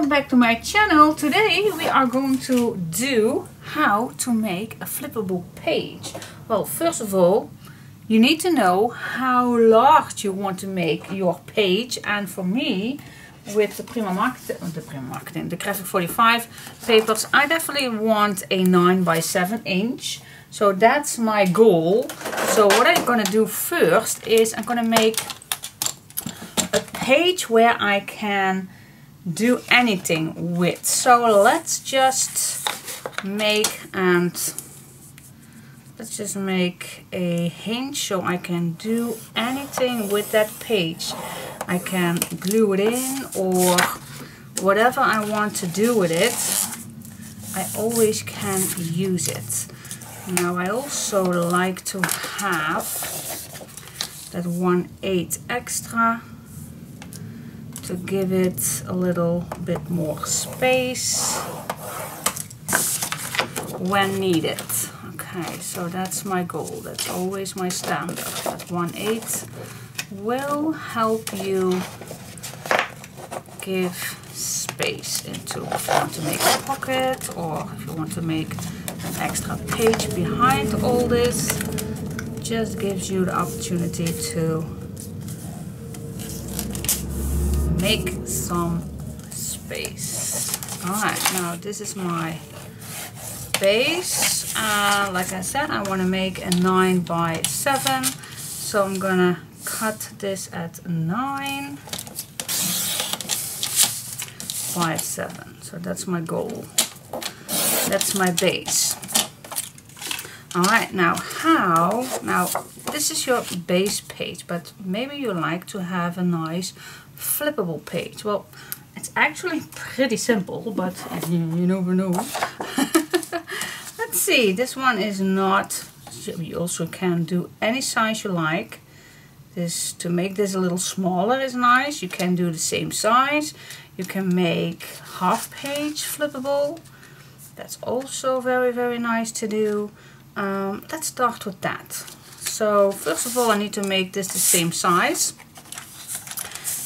welcome back to my channel. Today we are going to do how to make a flippable page. Well, first of all, you need to know how large you want to make your page, and for me, with the the Graphic 45 papers, I definitely want a 9 by 7 inch. So that's my goal. So what I'm gonna do first is I'm gonna make a page where I can do anything with. So let's just make a hinge so I can do anything with that page. I can glue it in or whatever I want to do with it. I always can use it. Now I also like to have that 1/8 extra to give it a little bit more space when needed. Okay, so that's my goal. That's always my standard. That 1/8 will help you give space into if you want to make a pocket or if you want to make an extra page behind all this. Just gives you the opportunity to make some space. Alright, now this is my base. Like I said, I want to make a 9 by 7, so I'm gonna cut this at 9 by 7. So that's my goal. That's my base. Alright, now this is your base page, but maybe you like to have a nice flippable page. Well, it's actually pretty simple, but you never know. Let's see, this one is not, you also can do any size you like. This, to make this a little smaller is nice. You can do the same size. You can make half page flippable. That's also very, very nice to do. Let's start with that. So first of all, I need to make this the same size,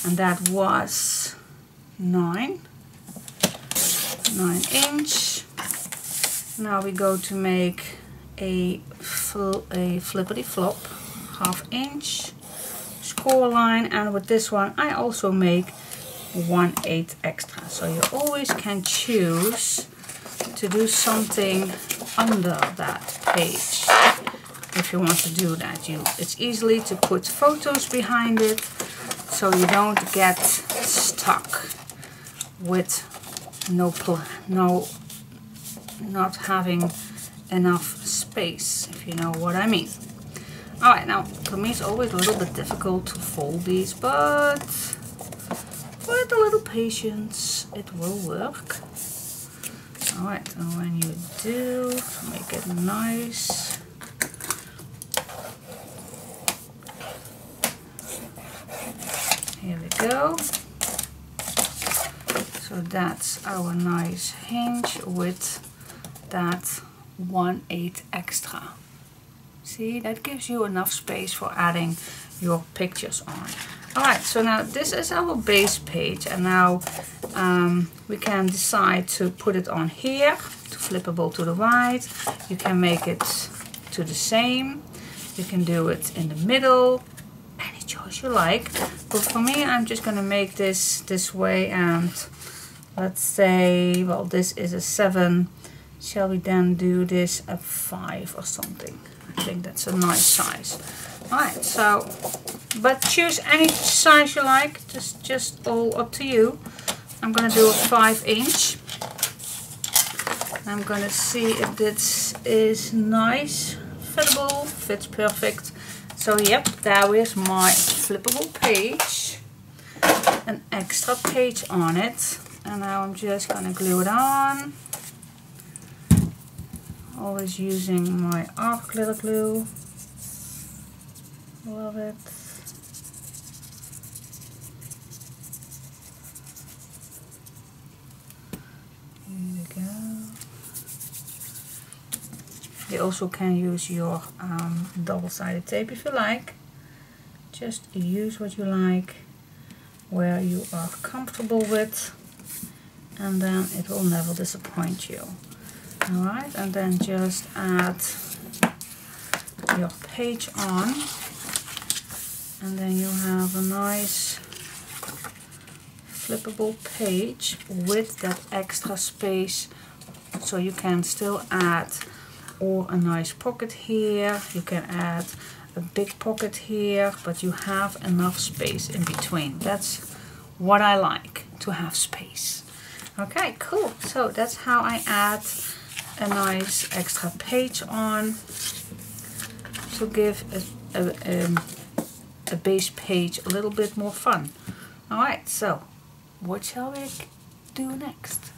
and that was 9 inch. Now we go to make a flippity flop, 1/2 inch score line, and with this one I also make 1/8 extra. So you always can choose to do something under that page if you want to do that. It's easy to put photos behind it, so you don't get stuck with not having enough space, if you know what I mean. Alright, now for me it's always a little bit difficult to fold these, but with a little patience it will work. Alright, and when you do, make it nice. Here we go. So that's our nice hinge with that 1/8 extra. See, that gives you enough space for adding your pictures on. Alright, so now this is our base page, and now we can decide to put it on here, to flippable to the right. You can make it to the same. You can do it in the middle. Any choice you like. But for me, I'm just going to make this way, and let's say, well, this is a 7. Shall we then do this a 5 or something? I think that's a nice size. Alright, so, but choose any size you like, just all up to you. I'm gonna do a 5 inch. I'm gonna see if this is nice, flippable, fits perfect. So yep, there is my flippable page, an extra page on it, and now I'm just gonna glue it on. Always using my art glitter glue. Love it. Here we go. You also can use your double-sided tape if you like. Just use what you like, where you are comfortable with. and then it will never disappoint you. Alright, and then just add your page on, and then you have a nice flippable page with that extra space, so you can still add or a nice pocket here, you can add a big pocket here, but you have enough space in between. That's what I like, to have space. Okay, cool. So that's how I add a nice extra page on to give a base page a little bit more fun. Alright, so what shall we do next?